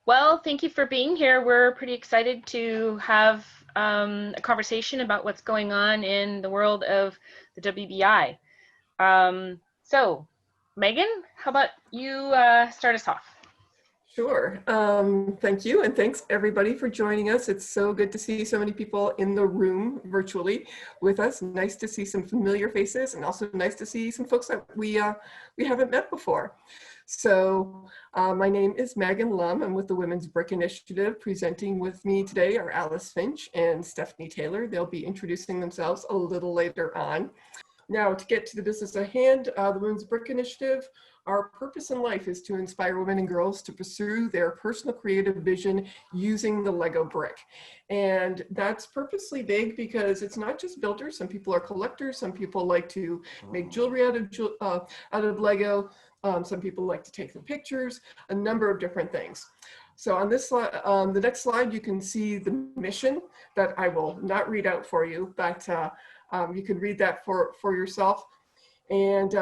Well, thank you for being here. We're pretty excited to have a conversation about what's going on in the world of the WBI. So, Megan, how about you start us off? Sure. Thank you. And thanks everybody for joining us. It's so good to see so many people in the room virtually with us. Nice to see some familiar faces and also nice to see some folks that we haven't met before. So my name is Megan Lum. I'm with the Women's BRIC Initiative. Presenting with me today are Alice Finch and Stephanie Taylor. They'll be introducing themselves a little later on. Now, to get to the business at hand, the Women's BRIC Initiative, our purpose in life is to inspire women and girls to pursue their personal creative vision using the Lego brick. And that's purposely vague because it's not just builders. Some people are collectors. Some people like to make jewelry out of Lego. Some people like to take the pictures, a number of different things. So on this slide, the next slide, you can see the mission that I will not read out for you, but you can read that for yourself. And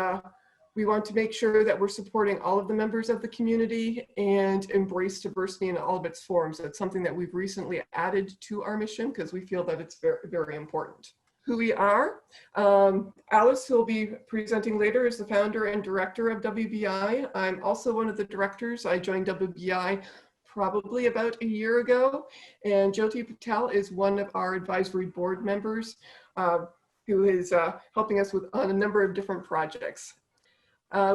we want to make sure that we're supporting all of the members of the community and embrace diversity in all of its forms. It's something that we've recently added to our mission because we feel that it's very, very important. Who we are, Alice, who will be presenting later, is the founder and director of WBI. I'm also one of the directors. I joined WBI probably about a year ago, and Jyoti Patel is one of our advisory board members who is helping us on a number of different projects.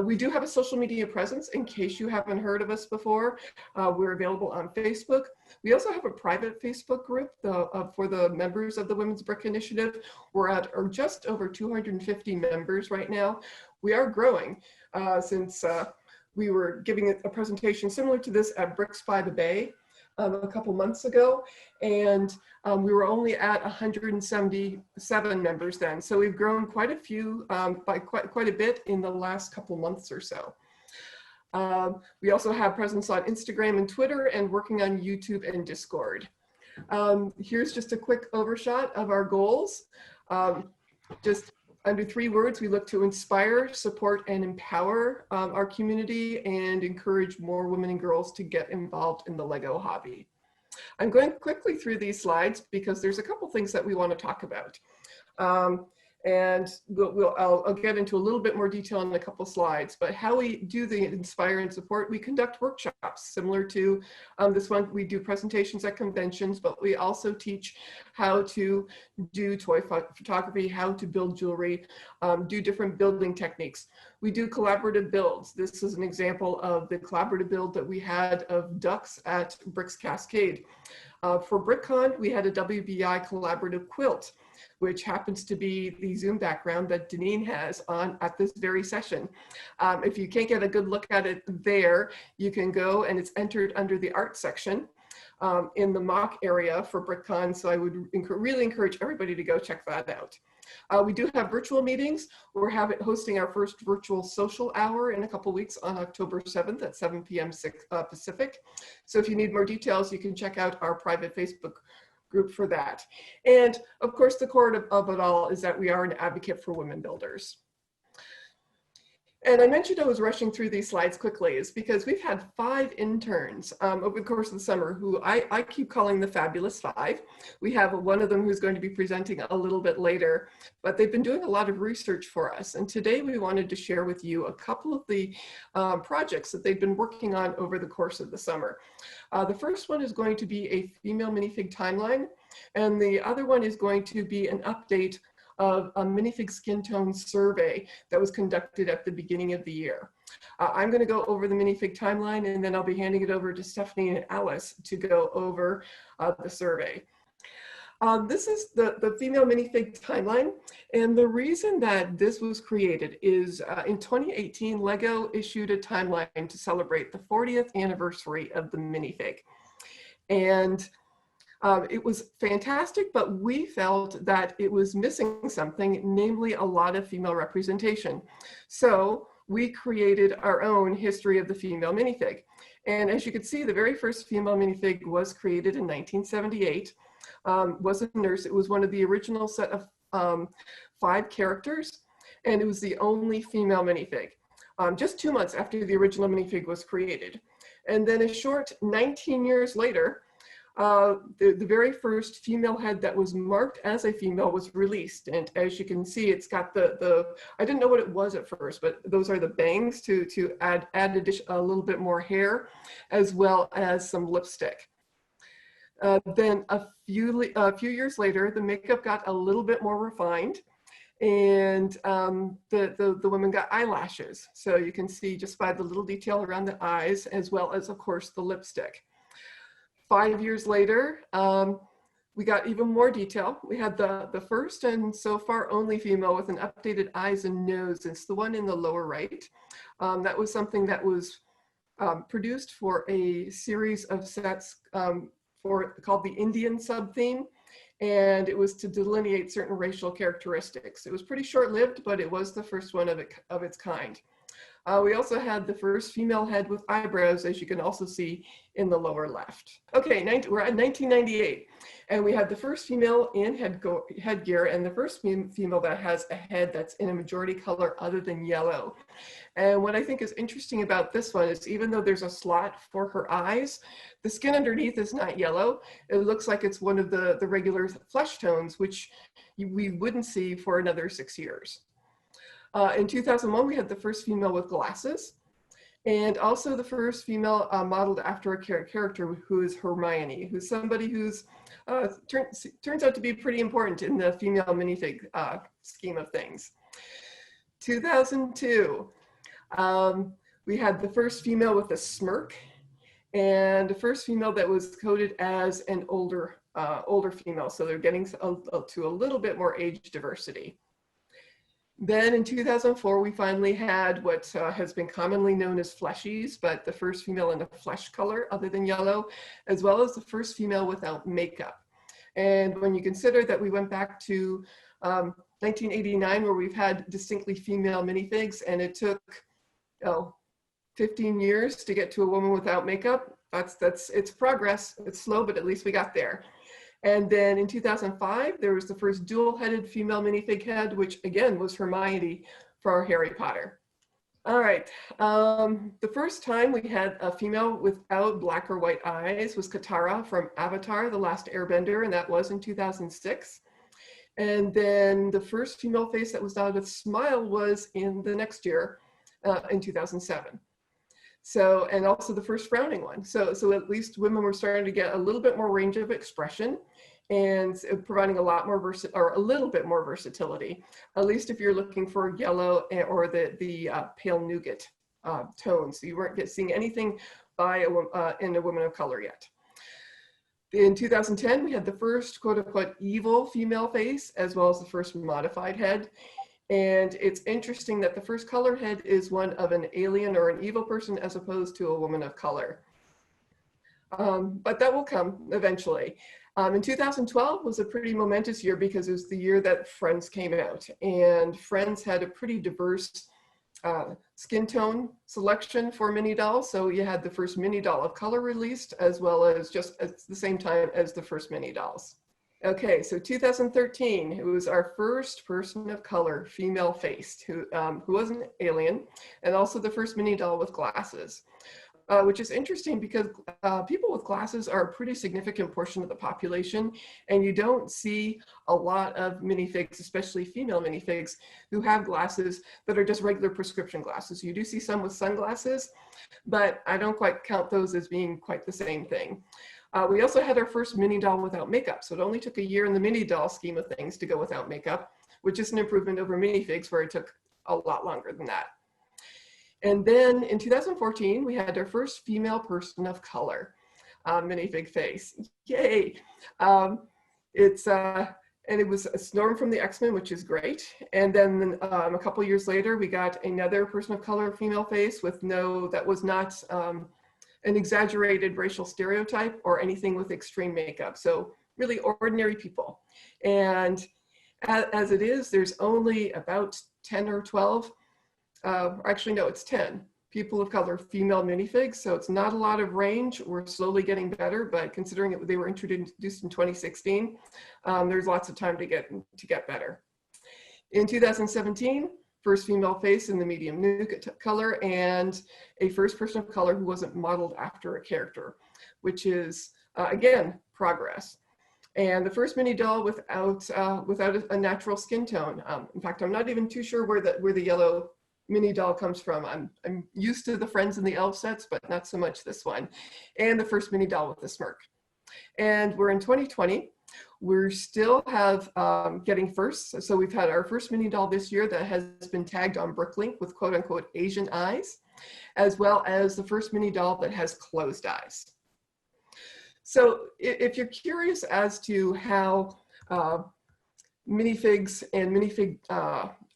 We do have a social media presence in case you haven't heard of us before. We're available on Facebook. We also have a private Facebook group for the members of the Women's BRIC Initiative. We're at just over 250 members right now. We are growing since we were giving a presentation similar to this at BRICS by the Bay a couple months ago, and we were only at 177 members then. So we've grown quite a few, by quite a bit in the last couple months or so. We also have presence on Instagram and Twitter and working on YouTube and Discord. Here's just a quick overshot of our goals. Just under 3 words, we look to inspire, support, and empower our community and encourage more women and girls to get involved in the Lego hobby. I'm going quickly through these slides because there's a couple things that we want to talk about. And I'll get into a little bit more detail in a couple slides, but how we do the inspire and support, we conduct workshops similar to this one. We do presentations at conventions, but we also teach how to do toy photography, how to build jewelry, do different building techniques. We do collaborative builds. This is an example of the collaborative build that we had of ducks at BRICS Cascade. For BrickCon, we had a WBI collaborative quilt, which happens to be the Zoom background that Deneen has on at this very session. If you can't get a good look at it there, you can go, and it's entered under the art section in the mock area for BrickCon. So I would really encourage everybody to go check that out. We do have virtual meetings. We're hosting our first virtual social hour in a couple weeks on October 7th at 7 p.m. Pacific. So if you need more details, you can check out our private Facebook group for that. And of course, the core of it all is that we are an advocate for women builders. And I mentioned I was rushing through these slides quickly is because we've had 5 interns over the course of the summer who I keep calling the Fabulous 5. We have one of them who's going to be presenting a little bit later, but they've been doing a lot of research for us. And today we wanted to share with you a couple of the projects that they've been working on over the course of the summer. The first one is going to be a female minifig timeline, and the other one is going to be an update of a minifig skin tone survey that was conducted at the beginning of the year. I'm going to go over the minifig timeline, and then I'll be handing it over to Stephanie and Alice to go over the survey. This is the female minifig timeline, and the reason that this was created is in 2018, Lego issued a timeline to celebrate the 40th anniversary of the minifig. And it was fantastic, but we felt that it was missing something, namely a lot of female representation. So we created our own history of the female minifig. And as you can see, the very first female minifig was created in 1978, was a nurse. It was one of the original set of 5 characters, and it was the only female minifig, just 2 months after the original minifig was created. And then a short 19 years later, the very first female head that was marked as a female was released. And as you can see, it's got I didn't know what it was at first, but those are the bangs to add a little bit more hair, as well as some lipstick. Then a few years later, the makeup got a little bit more refined, and the women got eyelashes. So you can see just by the little detail around the eyes, as well as, of course, the lipstick. 5 years later, we got even more detail. We had the first and so far only female with an updated eyes and nose. It's the one in the lower right. That was something that was produced for a series of sets called the Indian sub-theme, and it was to delineate certain racial characteristics. It was pretty short-lived, but it was the first one of its kind. We also had the first female head with eyebrows, as you can also see in the lower left. Okay, we're at 1998, and we had the first female in headgear, and the first female that has a head that's in a majority color other than yellow. And what I think is interesting about this one is, even though there's a slot for her eyes, the skin underneath is not yellow. It looks like it's one of the regular flesh tones, which we wouldn't see for another 6 years. In 2001, we had the first female with glasses, and also the first female modeled after a character who is Hermione, who's somebody who's turns out to be pretty important in the female minifig scheme of things. 2002, we had the first female with a smirk, and the first female that was coded as an older female. So they're getting to a little bit more age diversity. Then in 2004, we finally had what has been commonly known as Fleshies, but the first female in a flesh color other than yellow, as well as the first female without makeup. And when you consider that we went back to 1989, where we've had distinctly female minifigs, and it took 15 years to get to a woman without makeup, it's progress. It's slow, but at least we got there. And then in 2005, there was the first dual-headed female minifig head, which again was Hermione for Harry Potter. All right, the first time we had a female without black or white eyes was Katara from Avatar, The Last Airbender, and that was in 2006. And then the first female face that was dotted with smile was in the next year, in 2007. So, and also the first frowning one. So at least women were starting to get a little bit more range of expression, and providing a little bit more versatility, at least if you're looking for yellow or the pale nougat tones. So you weren't seeing anything in a woman of color yet. In 2010, we had the first quote unquote evil female face, as well as the first modified head. And it's interesting that the first color head is one of an alien or an evil person, as opposed to a woman of color. But that will come eventually. In 2012 was a pretty momentous year, because it was the year that Friends came out, and Friends had a pretty diverse skin tone selection for mini dolls. So you had the first mini doll of color released, as well as just at the same time as the first mini dolls. Okay, so 2013, it was our first person of color, female faced, who was an alien, and also the first mini doll with glasses, which is interesting because people with glasses are a pretty significant portion of the population, and you don't see a lot of minifigs, especially female minifigs, who have glasses that are just regular prescription glasses. You do see some with sunglasses, but I don't quite count those as being quite the same thing. We also had our first mini doll without makeup. So it only took a year in the mini doll scheme of things to go without makeup, which is an improvement over minifigs, where it took a lot longer than that. And then in 2014, we had our first female person of color minifig face. Yay! And it was a Storm from the X-Men, which is great. And then a couple years later, we got another person of color female face with that was not an exaggerated racial stereotype or anything with extreme makeup. So really ordinary people. And as it is, there's only about 10 or 12, actually no, it's 10 people of color female minifigs. So it's not a lot of range. We're slowly getting better, but considering they were introduced in 2016, there's lots of time to get better. In 2017, first female face in the medium nude color, and a first person of color who wasn't modeled after a character, which is, again, progress. And the first mini doll without a natural skin tone. In fact, I'm not even too sure where the yellow mini doll comes from. I'm used to the Friends and the Elf sets, but not so much this one. And the first mini doll with a smirk. And we're in 2020. We still have getting firsts. So we've had our first mini doll this year that has been tagged on BrickLink with quote unquote Asian eyes, as well as the first mini doll that has closed eyes. So if you're curious as to how minifigs and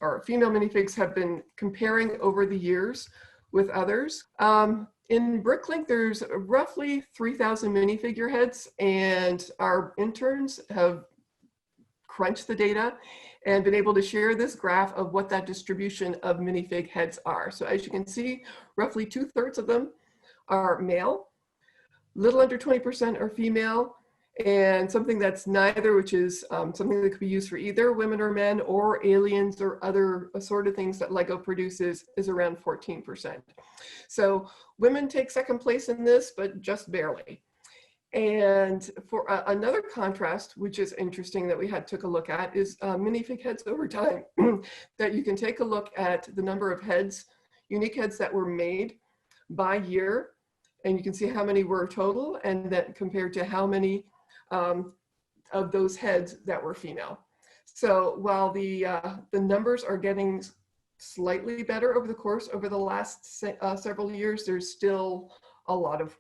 or female minifigs have been comparing over the years with others, in BrickLink, there's roughly 3,000 minifigure heads, and our interns have crunched the data and been able to share this graph of what that distribution of minifig heads are. So as you can see, roughly 2/3 of them are male, little under 20% are female, and something that's neither, which is something that could be used for either women or men or aliens or other assorted things that LEGO produces, is around 14%. So women take second place in this, but just barely. And for another contrast, which is interesting that we took a look at, is minifig heads over time, that you can take a look at the number of heads, unique heads that were made by year, and you can see how many were total, and that compared to how many of those heads that were female. So while the numbers are getting slightly better over the last several years, there's still a lot of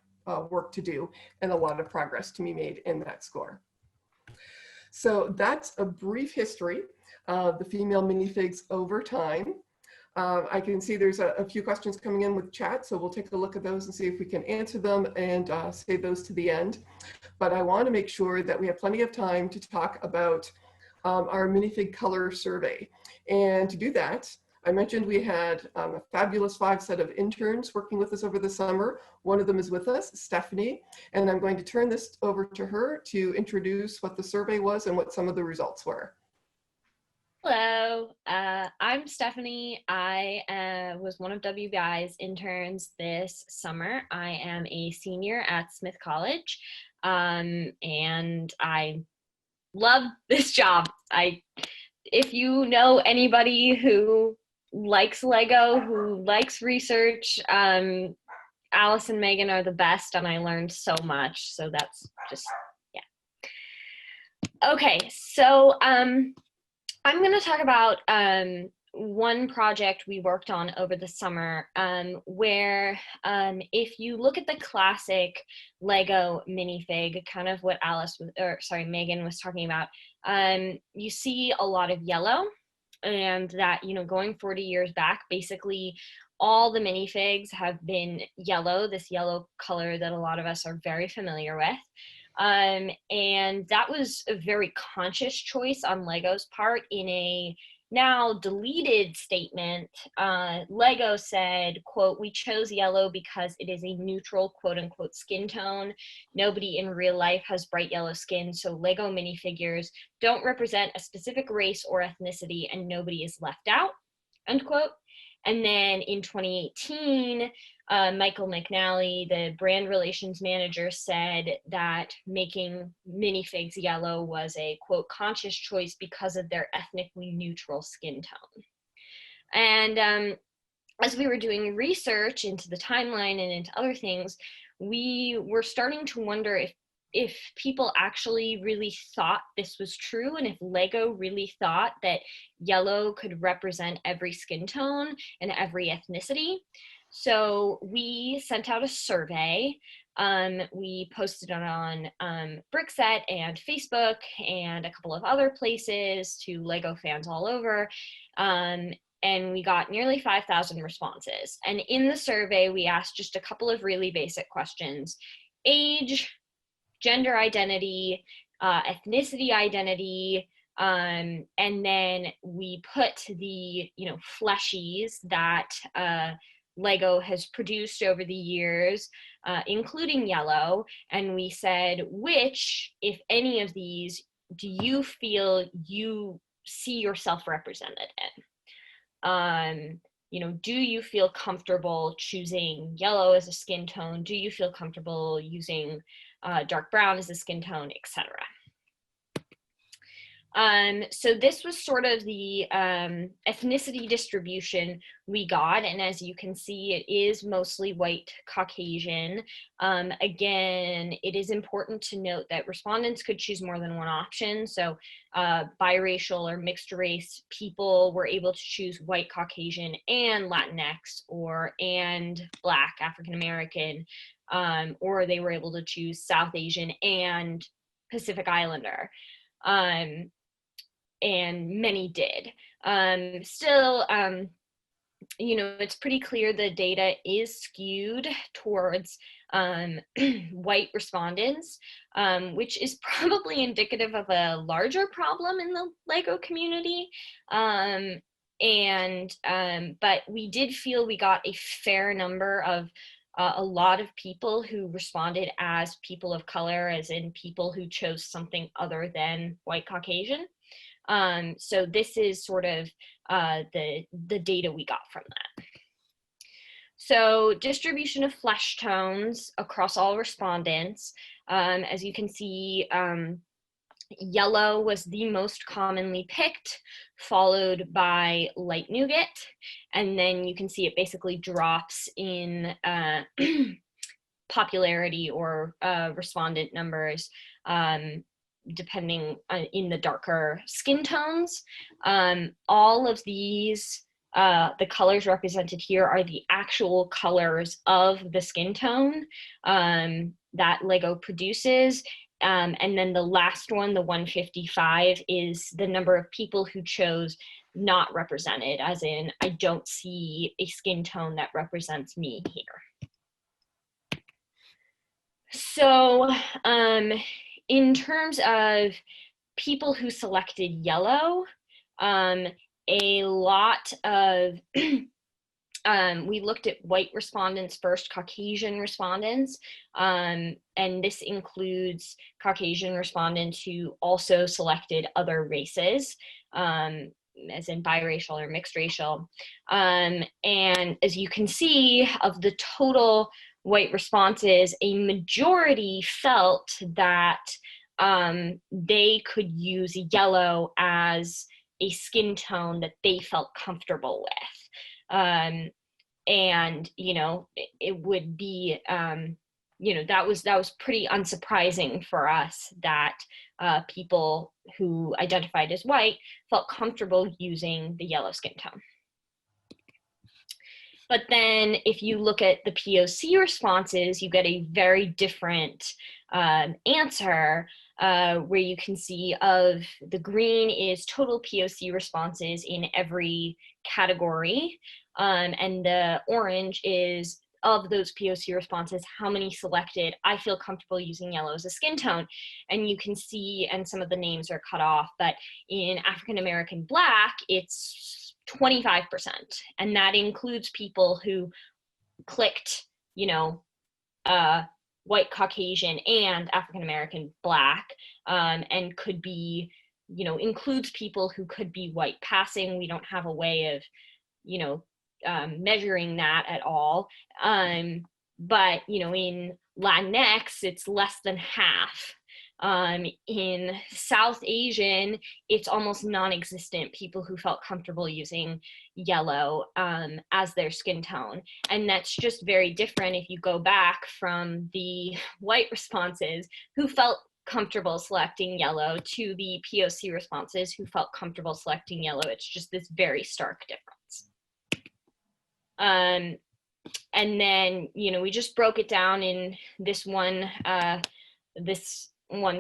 work to do and a lot of progress to be made in that score. So that's a brief history of the female minifigs over time. I can see there's a few questions coming in with chat, so we'll take a look at those and see if we can answer them and save those to the end. But I want to make sure that we have plenty of time to talk about our minifig color survey. And to do that, I mentioned we had a fabulous 5 set of interns working with us over the summer. One of them is with us, Stephanie, and I'm going to turn this over to her to introduce what the survey was and what some of the results were. Hello, I'm Stephanie. I was one of WBI's interns this summer. I am a senior at Smith College, and I love this job. If you know anybody who likes LEGO, who likes research, Alice and Megan are the best, and I learned so much. So that's just, yeah. Okay, so I'm going to talk about one project we worked on over the summer, where if you look at the classic LEGO minifig, kind of what Megan was talking about, you see a lot of yellow, and that, going 40 years back, basically all the minifigs have been yellow, this yellow color that a lot of us are very familiar with. And that was a very conscious choice on LEGO's part. In a now deleted statement, LEGO said, quote, "We chose yellow because it is a neutral, quote unquote, skin tone. Nobody in real life has bright yellow skin, so LEGO minifigures don't represent a specific race or ethnicity, and nobody is left out," end quote. And then in 2018, Michael McNally, the brand relations manager, said that making minifigs yellow was a, quote, conscious choice because of their ethnically neutral skin tone. And as we were doing research into the timeline and into other things, we were starting to wonder if people actually really thought this was true, and if LEGO really thought that yellow could represent every skin tone and every ethnicity. So we sent out a survey. We posted it on BrickSet and Facebook and a couple of other places to LEGO fans all over. And we got nearly 5,000 responses. And in the survey, we asked just a couple of really basic questions: age, gender identity, ethnicity identity, and then we put the fleshies that LEGO has produced over the years, including yellow, and we said, which, if any of these, do you feel you see yourself represented in? you know, do you feel comfortable choosing yellow as a skin tone? Do you feel comfortable using dark brown as a skin tone, etc.? So this was sort of the ethnicity distribution we got, and as you can see, it is mostly white Caucasian. Again, it is important to note that respondents could choose more than one option. So biracial or mixed race people were able to choose white Caucasian and Latinx, and Black African American, or they were able to choose South Asian and Pacific Islander. And many did. Still, you know, it's pretty clear the data is skewed towards white respondents, which is probably indicative of a larger problem in the LEGO community. But we did feel we got a fair number of a lot of people who responded as people of color, as in people who chose something other than white Caucasian. So this is sort of the data we got from that. So distribution of flesh tones across all respondents. As you can see, yellow was the most commonly picked, followed by light nougat. And then you can see it basically drops in popularity or respondent numbers, depending in the darker skin tones. All of these, the colors represented here are the actual colors of the skin tone that LEGO produces. And then the last one, the 155, is the number of people who chose not represented, as in I don't see a skin tone that represents me here. So, in terms of people who selected yellow, a lot of, we looked at white respondents first, Caucasian respondents, and this includes Caucasian respondents who also selected other races, as in biracial or mixed racial. And as you can see, of the total white responses, a majority felt that they could use yellow as a skin tone that they felt comfortable with. And, you know, it would be, you know, that was pretty unsurprising for us that people who identified as white felt comfortable using the yellow skin tone. But then if you look at the POC responses, you get a very different answer, where you can see of the green is total POC responses in every category, and the orange is of those POC responses, how many selected I feel comfortable using yellow as a skin tone. And you can see, and some of the names are cut off, but in African American Black, it's 25%. And that includes people who clicked, you know, white Caucasian and African American Black, and could be, you know, includes people who could be white passing. We don't have a way of, you know, measuring that at all. But, you know, in Latinx, it's less than half. In South Asian, it's almost non-existent, people who felt comfortable using yellow as their skin tone. And that's just very different if you go back from the white responses who felt comfortable selecting yellow to the POC responses who felt comfortable selecting yellow. It's just this very stark difference. And then, you know, we just broke it down in this one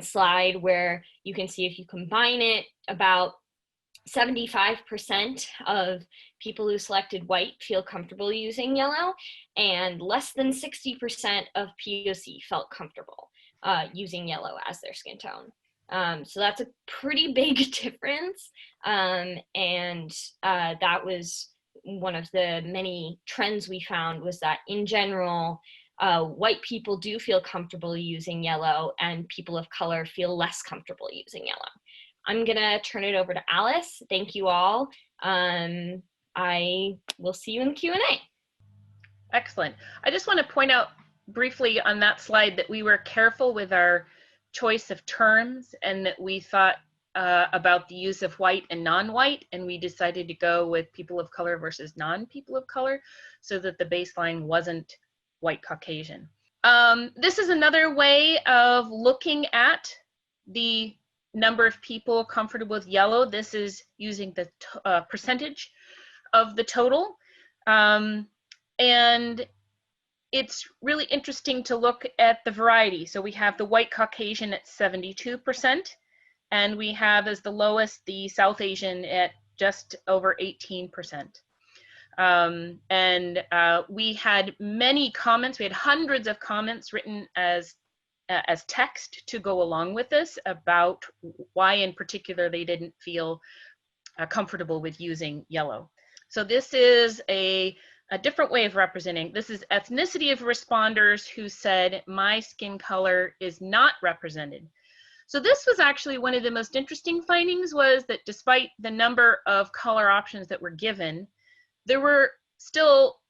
slide where you can see if you combine it, about 75% of people who selected white feel comfortable using yellow, and less than 60% of POC felt comfortable using yellow as their skin tone. So that's a pretty big difference. And that was one of the many trends we found, was that in general, white people do feel comfortable using yellow and people of color feel less comfortable using yellow. I'm gonna turn it over to Alice. Thank you all. I will see you in the Q&A. Excellent. I just want to point out briefly on that slide that we were careful with our choice of terms, and that we thought about the use of white and non-white, and we decided to go with people of color versus non-people of color, so that the baseline wasn't white Caucasian. This is another way of looking at the number of people comfortable with yellow. This is using the percentage of the total. And it's really interesting to look at the variety. So we have the white Caucasian at 72%, and we have as the lowest the South Asian at just over 18%. We had many comments. We had hundreds of comments written as text to go along with this about why in particular they didn't feel comfortable with using yellow. So this is a different way of representing. This is ethnicity of responders who said, my skin color is not represented. So this was actually one of the most interesting findings, was that despite the number of color options that were given, there were still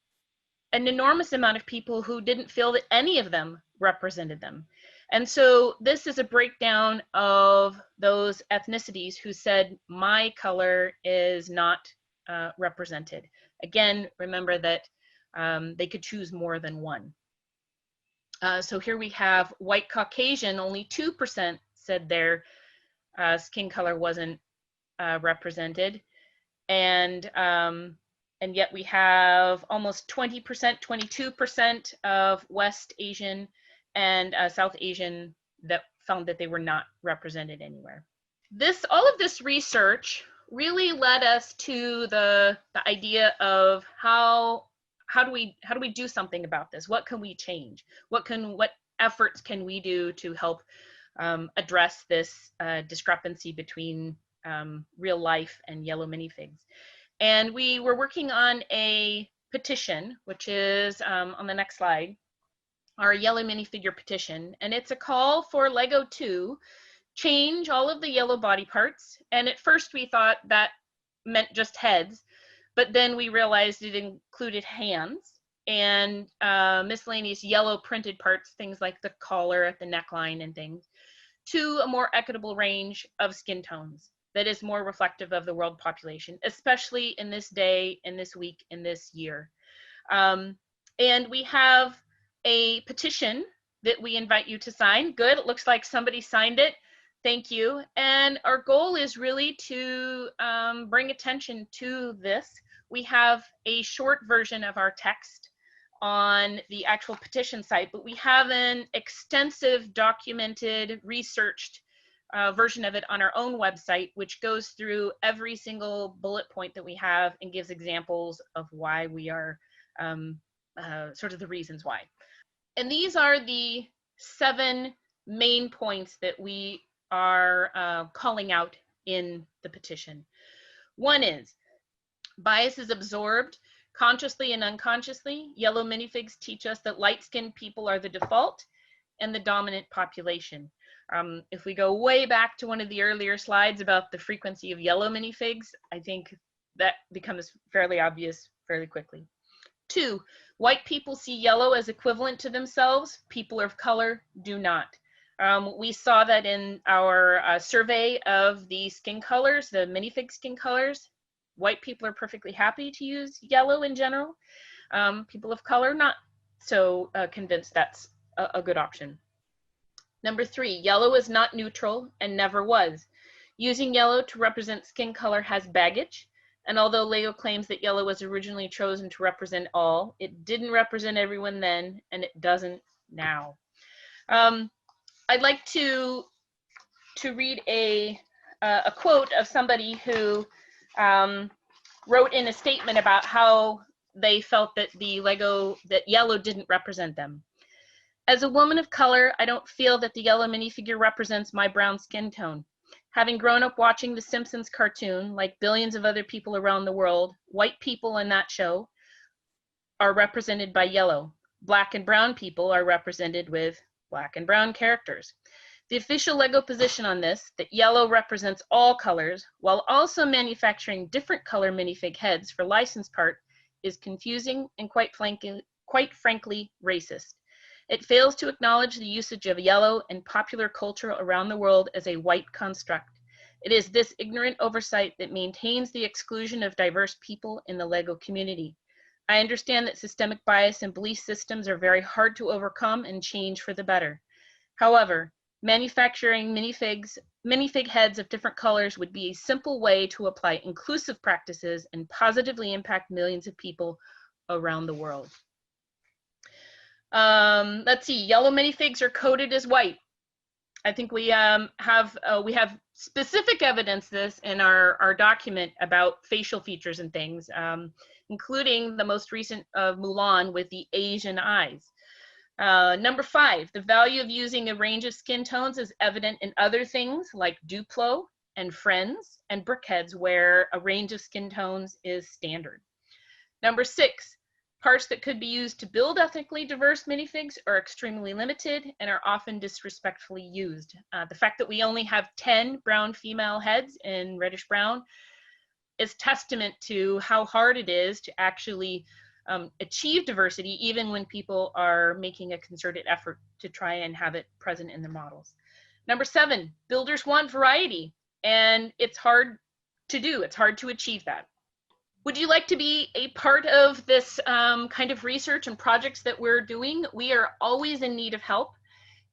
an enormous amount of people who didn't feel that any of them represented them. And so this is a breakdown of those ethnicities who said, my color is not represented. Again, remember that they could choose more than one. So here we have white Caucasian, only 2% said their skin color wasn't represented. And yet we have almost 20%, 22% of West Asian and South Asian that found that they were not represented anywhere. All of this research really led us to the idea of how do we do something about this? What can we change? What efforts can we do to help address this discrepancy between real life and yellow minifigs? And we were working on a petition, which is on the next slide, our yellow minifigure petition, and it's a call for LEGO to change all of the yellow body parts. And at first we thought that meant just heads, but then we realized it included hands and miscellaneous yellow printed parts, things like the collar, the neckline and things, to a more equitable range of skin tones that is more reflective of the world population, especially in this day, in this week, in this year. And we have a petition that we invite you to sign. Good, it looks like somebody signed it. Thank you. And our goal is really to bring attention to this. We have a short version of our text on the actual petition site, but we have an extensive, documented, researched version of it on our own website, which goes through every single bullet point that we have and gives examples of why we are, sort of the reasons why. And these are the 7 main points that we are calling out in the petition. One is, bias is absorbed consciously and unconsciously. Yellow minifigs teach us that light-skinned people are the default and the dominant population. If we go way back to one of the earlier slides about the frequency of yellow minifigs, I think that becomes fairly obvious fairly quickly. 2, white people see yellow as equivalent to themselves. People of color do not. We saw that in our survey of the skin colors, the minifig skin colors. White people are perfectly happy to use yellow in general. People of color not so convinced that's a good option. Number 3, yellow is not neutral and never was. Using yellow to represent skin color has baggage. And although LEGO claims that yellow was originally chosen to represent all, it didn't represent everyone then, and it doesn't now. I'd like to read a quote of somebody who wrote in a statement about how they felt that that yellow didn't represent them. As a woman of color, I don't feel that the yellow minifigure represents my brown skin tone. Having grown up watching the Simpsons cartoon, like billions of other people around the world, white people in that show are represented by yellow. Black and brown people are represented with black and brown characters. The official LEGO position on this, that yellow represents all colors, while also manufacturing different color minifig heads for licensed part, is confusing and quite frankly racist. It fails to acknowledge the usage of yellow in popular culture around the world as a white construct. It is this ignorant oversight that maintains the exclusion of diverse people in the LEGO community. I understand that systemic bias and belief systems are very hard to overcome and change for the better. However, manufacturing minifig heads of different colors would be a simple way to apply inclusive practices and positively impact millions of people around the world. Let's see, yellow minifigs are coded as white. I think we have specific evidence this in our document about facial features and things, including the most recent of Mulan with the Asian eyes. Number 5, the value of using a range of skin tones is evident in other things like Duplo and Friends and BrickHeads, where a range of skin tones is standard. Number 6, parts that could be used to build ethnically diverse minifigs are extremely limited and are often disrespectfully used. The fact that we only have 10 brown female heads in reddish brown is testament to how hard it is to actually achieve diversity, even when people are making a concerted effort to try and have it present in the models. Number 7, builders want variety, and it's hard to do. It's hard to achieve that. Would you like to be a part of this kind of research and projects that we're doing? We are always in need of help.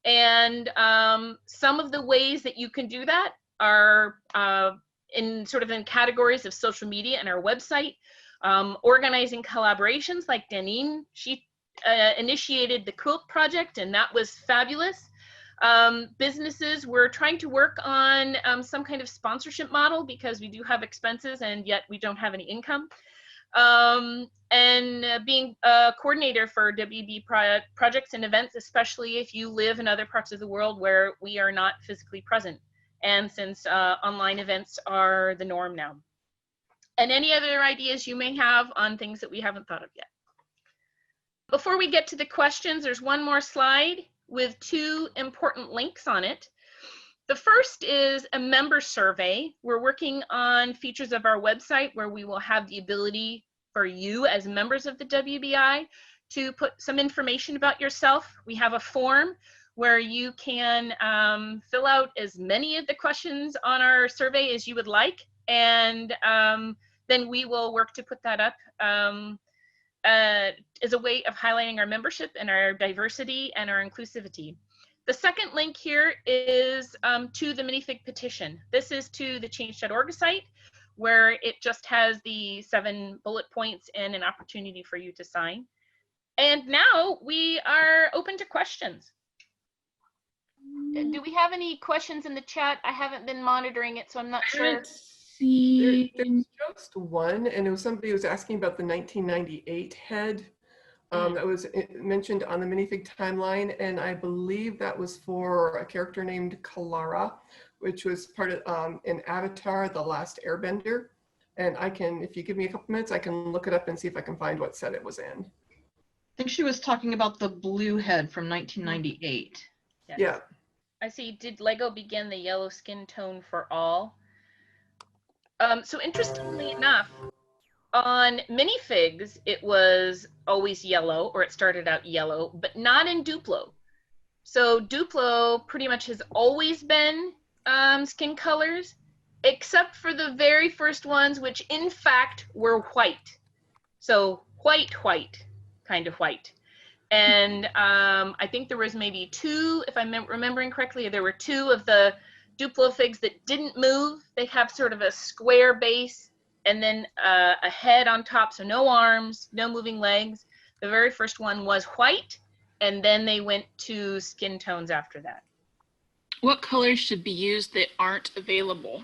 And some of the ways that you can do that are in categories of social media and our website, organizing collaborations like Danine. She initiated the Quilt Project, and that was fabulous. Businesses, we're trying to work on some kind of sponsorship model because we do have expenses and yet we don't have any income. And being a coordinator for WB projects and events, especially if you live in other parts of the world where we are not physically present. And since online events are the norm now. And any other ideas you may have on things that we haven't thought of yet. Before we get to the questions, there's one more slide with 2 important links on it. The first is a member survey. We're working on features of our website where we will have the ability for you as members of the WBI to put some information about yourself. We have a form where you can fill out as many of the questions on our survey as you would like, and then we will work to put that up as a way of highlighting our membership and our diversity and our inclusivity. The second link here is to the minifig petition. This is to the change.org site, where it just has the 7 bullet points and an opportunity for you to sign. And now we are open to questions. Do we have any questions in the chat? I haven't been monitoring it, so I'm not sure. There's just one, and it was somebody who was asking about the 1998 head that was mentioned on the minifig timeline, and I believe that was for a character named Katara, which was part of in Avatar: The Last Airbender. And I can, if you give me a couple minutes, I can look it up and see if I can find what set it was in. I think she was talking about the blue head from 1998. Yes. Yeah. I see. Did LEGO begin the yellow skin tone for all? So interestingly enough, on minifigs, it was always yellow, or it started out yellow, but not in Duplo. So Duplo pretty much has always been skin colors, except for the very first ones, which in fact were white. So white, kind of white. And I think there was maybe 2, if I'm remembering correctly, there were 2 of the Duplo figs that didn't move. They have sort of a square base and then a head on top, so no arms, no moving legs. The very first one was white, and then they went to skin tones after that. What colors should be used that aren't available?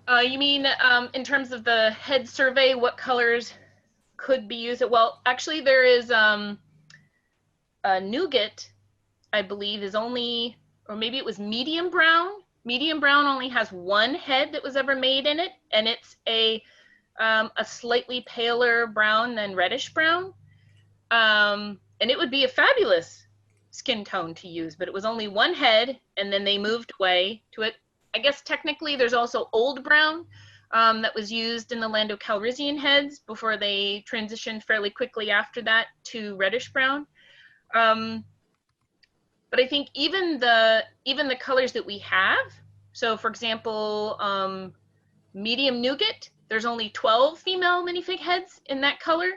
You mean in terms of the head survey, what colors could be used? Well, actually there is Nougat, I believe, is only, or maybe it was medium brown. Medium brown only has 1 head that was ever made in it, and it's a slightly paler brown than reddish brown. And it would be a fabulous skin tone to use, but it was only one head, and then they moved away to it. I guess technically there's also old brown that was used in the Lando Calrissian heads before they transitioned fairly quickly after that to reddish brown. But I think even the colors that we have, so for example, medium nougat, there's only 12 female minifig heads in that color.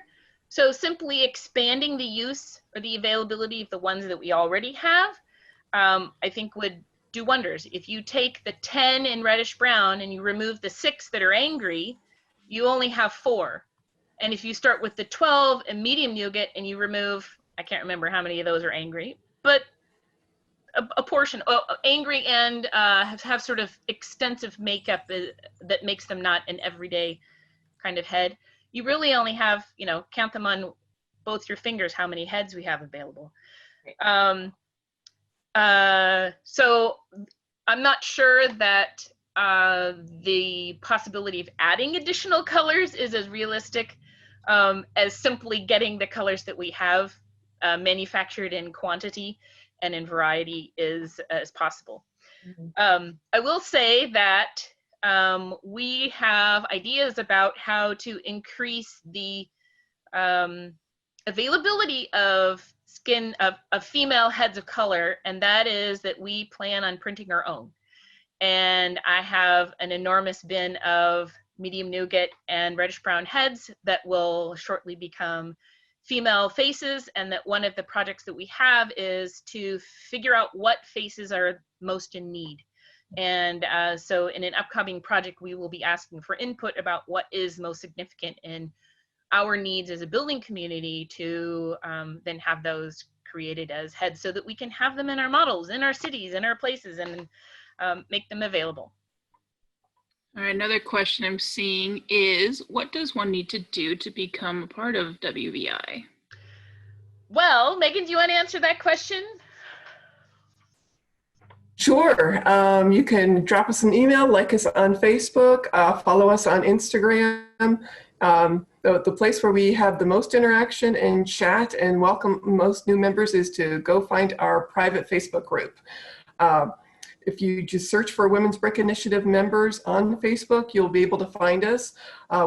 So simply expanding the use or the availability of the ones that we already have, I think would do wonders. If you take the 10 in reddish brown and you remove the 6 that are angry, you only have 4. And if you start with the 12 in medium nougat and you remove, I can't remember how many of those are angry, but a portion, angry and have sort of extensive makeup that makes them not an everyday kind of head. You really only have, you know, count them on both your fingers how many heads we have available. So I'm not sure that the possibility of adding additional colors is as realistic as simply getting the colors that we have manufactured in quantity and in variety is possible. I will say that we have ideas about how to increase the availability of skin of female heads of color, and that is that we plan on printing our own. And I have an enormous bin of medium nougat and reddish brown heads that will shortly become female faces, and that one of the projects that we have is to figure out what faces are most in need. And so in an upcoming project, we will be asking for input about what is most significant in our needs as a building community to then have those created as heads so that we can have them in our models, in our cities, in our places, and make them available. All right, another question I'm seeing is, what does one need to do to become a part of WBI? Well, Megan, do you want to answer that question? Sure. You can drop us an email, like us on Facebook, follow us on Instagram. The place where we have the most interaction and chat and welcome most new members is to go find our private Facebook group. If you just search for Women's Brick Initiative members on Facebook, you'll be able to find us.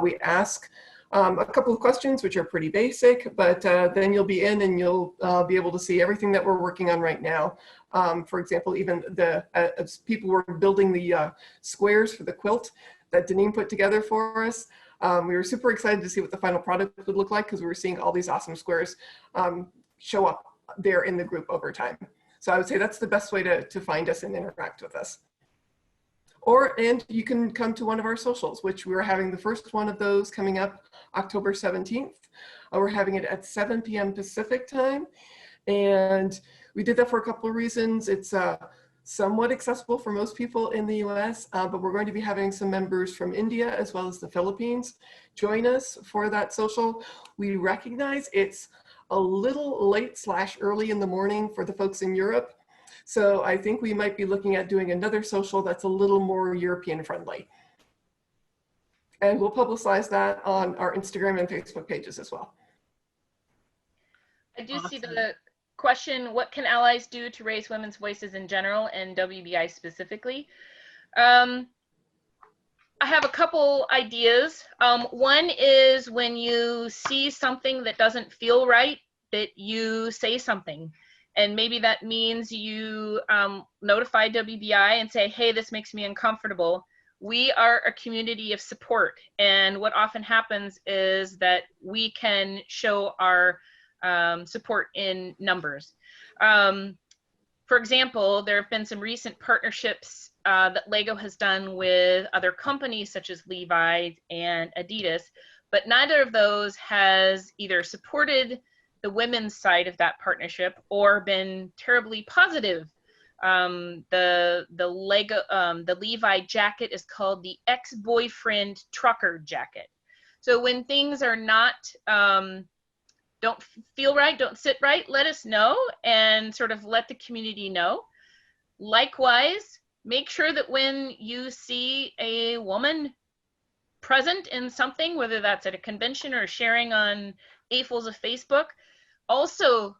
We ask a couple of questions, which are pretty basic, but then you'll be in and you'll be able to see everything that we're working on right now. For example, even as people were building the squares for the quilt that Deneen put together for us, we were super excited to see what the final product would look like because we were seeing all these awesome squares show up there in the group over time. So I would say that's the best way to find us and interact with us. And you can come to one of our socials, which we're having the first one of those coming up October 17th. We're having it at 7 p.m. Pacific time. And we did that for a couple of reasons. It's somewhat accessible for most people in the US, but we're going to be having some members from India as well as the Philippines join us for that social. We recognize it's a little late/early in the morning for the folks in Europe. So I think we might be looking at doing another social that's a little more European friendly. And we'll publicize that on our Instagram and Facebook pages as well. I do see the question, what can allies do to raise women's voices in general and WBI specifically? I have a couple ideas. One is when you see something that doesn't feel right, that you say something. And maybe that means you notify WBI and say, hey, this makes me uncomfortable. We are a community of support. And what often happens is that we can show our support in numbers. For example, there have been some recent partnerships that Lego has done with other companies such as Levi's and Adidas, but neither of those has either supported the women's side of that partnership or been terribly positive. The Levi jacket is called the ex-boyfriend trucker jacket. So when things are not, don't feel right, don't sit right, let us know and sort of let the community know. Likewise, make sure that when you see a woman present in something, whether that's at a convention or sharing on AFLs of Facebook, also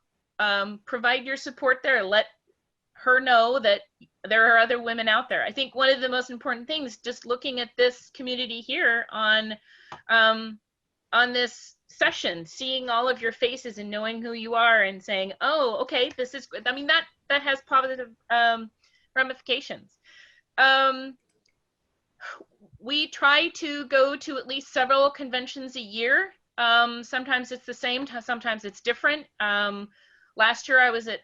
provide your support there. Let her know that there are other women out there. I think one of the most important things, just looking at this community here on this session, seeing all of your faces and knowing who you are and saying, oh, okay, this is good. I mean, that has positive ramifications. We try to go to at least several conventions a year. Sometimes it's the same, sometimes it's different. Last year I was at,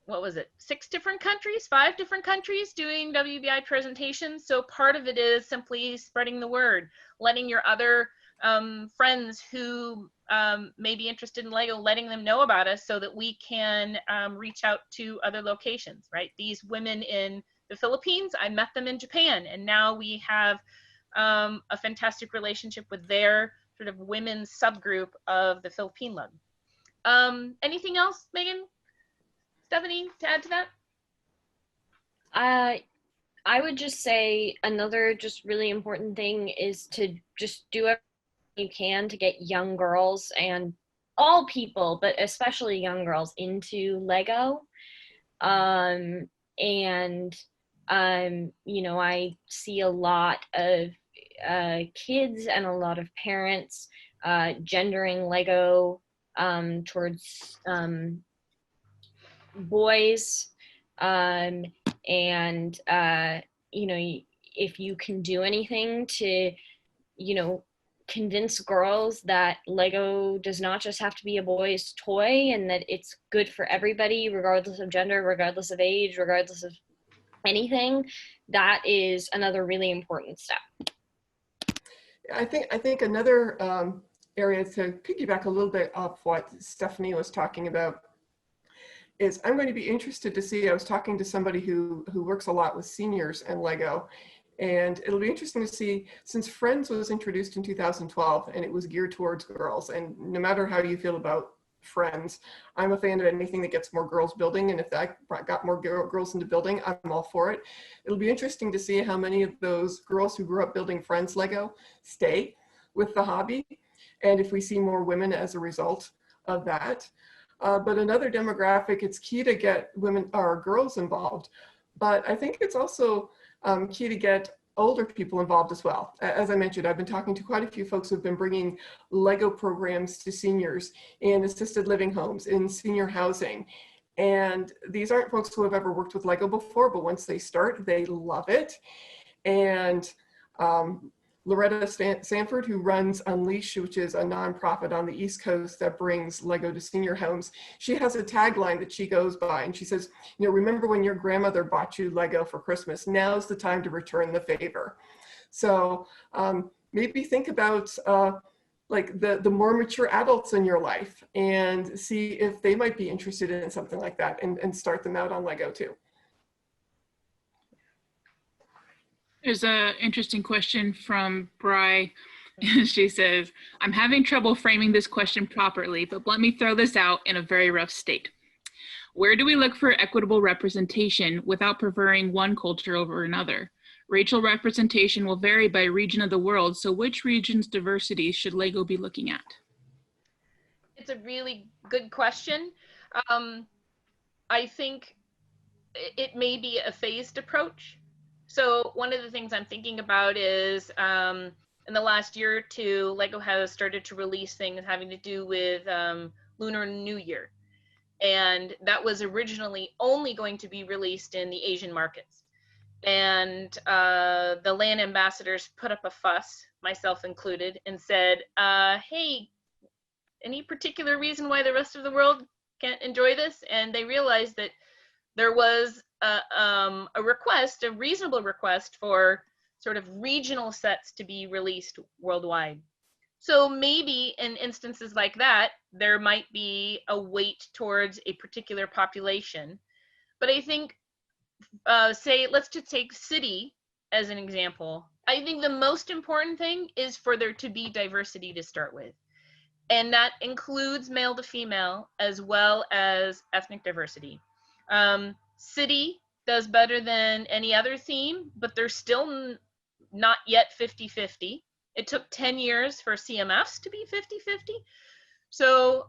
what was it, 5 different countries doing WBI presentations. So part of it is simply spreading the word, letting your other friends who may be interested in Lego, letting them know about us so that we can reach out to other locations, right? These women in the Philippines, I met them in Japan, and now we have a fantastic relationship with their sort of women's subgroup of the Philippine Lug. Anything else, Megan? Stephanie, to add to that? I would just say another just really important thing is to just do everything you can to get young girls and all people, but especially young girls, into Lego. You know, I see a lot of kids and a lot of parents gendering Lego towards boys, you know, if you can do anything to, you know, convince girls that Lego does not just have to be a boy's toy, and that it's good for everybody, regardless of gender, regardless of age, regardless of anything, that is another really important step. I think another area to piggyback a little bit off what Stephanie was talking about is I'm going to be interested to see, I was talking to somebody who works a lot with seniors and Lego, and it'll be interesting to see, since Friends was introduced in 2012 and it was geared towards girls, and no matter how you feel about Friends, I'm a fan of anything that gets more girls building, and if that got more girls into building, I'm all for it. It'll be interesting to see how many of those girls who grew up building Friends Lego stay with the hobby, and if we see more women as a result of that. But another demographic, it's key to get women or girls involved, but I think it's also key to get older people involved as well. As I mentioned, I've been talking to quite a few folks who've been bringing Lego programs to seniors in assisted living homes, in senior housing. And these aren't folks who have ever worked with Lego before, but once they start, they love it. And Loretta Sanford, who runs Unleash, which is a nonprofit on the East Coast that brings Lego to senior homes, she has a tagline that she goes by, and she says, you know, remember when your grandmother bought you Lego for Christmas? Now's the time to return the favor. So maybe think about like the more mature adults in your life and see if they might be interested in something like that, and start them out on Lego too. There's an interesting question from Bri. She says, I'm having trouble framing this question properly, but let me throw this out in a very rough state. Where do we look for equitable representation without preferring one culture over another? Racial representation will vary by region of the world, so which region's diversity should Lego be looking at? It's a really good question. I think it may be a phased approach. So one of the things I'm thinking about is in the last year or two, Lego has started to release things having to do with Lunar New Year. And that was originally only going to be released in the Asian markets. And the land ambassadors put up a fuss, myself included, and said, hey, any particular reason why the rest of the world can't enjoy this? And they realized that there was a request, a reasonable request, for sort of regional sets to be released worldwide. So maybe in instances like that, there might be a weight towards a particular population. But I think, say, let's just take city as an example. I think the most important thing is for there to be diversity to start with. And that includes male to female as well as ethnic diversity. City does better than any other theme, but they're still not yet 50-50. It took 10 years for CMFs to be 50-50. So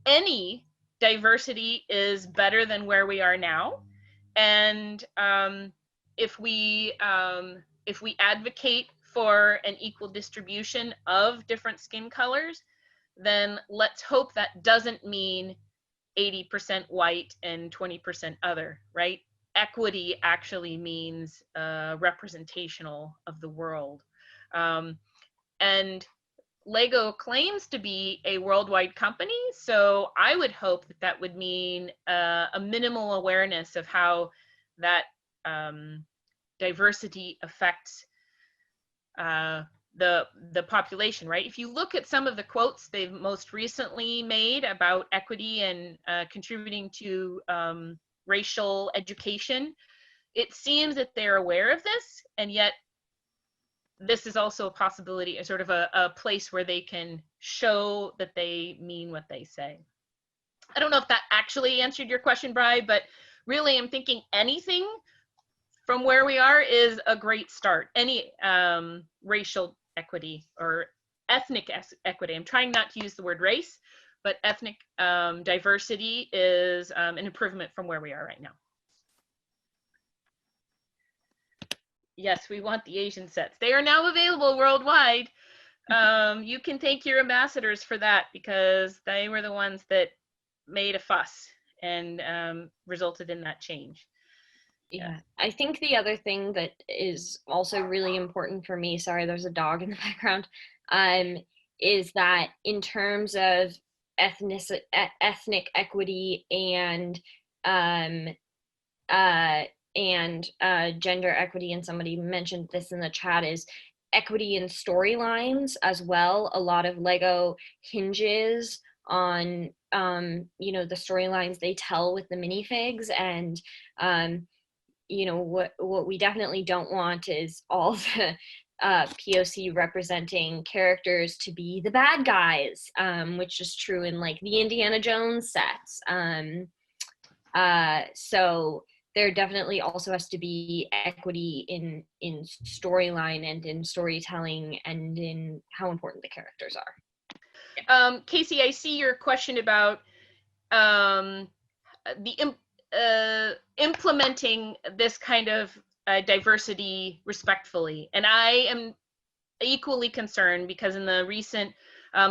any diversity is better than where we are now. And if we advocate for an equal distribution of different skin colors, then let's hope that doesn't mean 80% white and 20% other, right? Equity actually means representational of the world. And Lego claims to be a worldwide company, so I would hope that that would mean a minimal awareness of how that diversity affects the population, right? If you look at some of the quotes they've most recently made about equity and contributing to racial education, it seems that they're aware of this, and yet this is also a possibility, a sort of a place where they can show that they mean what they say. I don't know if that actually answered your question, Bri, but really I'm thinking anything from where we are is a great start. Any racial equity or ethnic equity. I'm trying not to use the word race, but ethnic diversity is an improvement from where we are right now. Yes, we want the Asian sets. They are now available worldwide. You can thank your ambassadors for that, because they were the ones that made a fuss and resulted in that change. Yeah, I think the other thing that is also really important for me, sorry, there's a dog in the background, is that in terms of ethnic equity and gender equity, and somebody mentioned this in the chat, is equity in storylines as well. A lot of Lego hinges on you know, the storylines they tell with the minifigs, and you know, what we definitely don't want is all the POC representing characters to be the bad guys, which is true in like the Indiana Jones sets. So there definitely also has to be equity in storyline and in storytelling and in how important the characters are. Casey, I see your question about implementing this kind of diversity respectfully. And I am equally concerned, because in the recent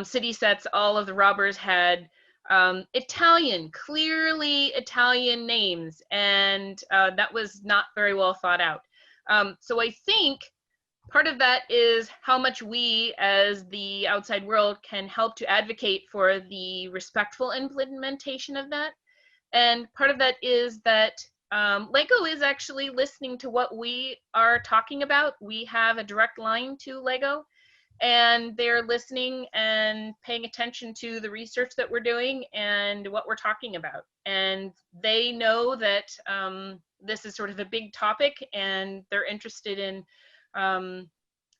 city sets, all of the robbers had clearly Italian names, and that was not very well thought out. So I think part of that is how much we as the outside world can help to advocate for the respectful implementation of that. And part of that is that Lego is actually listening to what we are talking about. We have a direct line to Lego, and they're listening and paying attention to the research that we're doing and what we're talking about. And they know that this is sort of a big topic, and they're interested in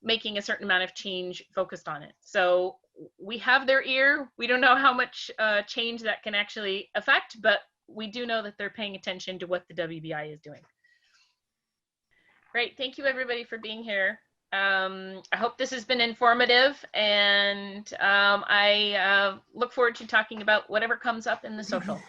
making a certain amount of change focused on it. So we have their ear. We don't know how much change that can actually affect, but we do know that they're paying attention to what the WBI is doing. Great, thank you everybody for being here. I hope this has been informative, and I look forward to talking about whatever comes up in the social.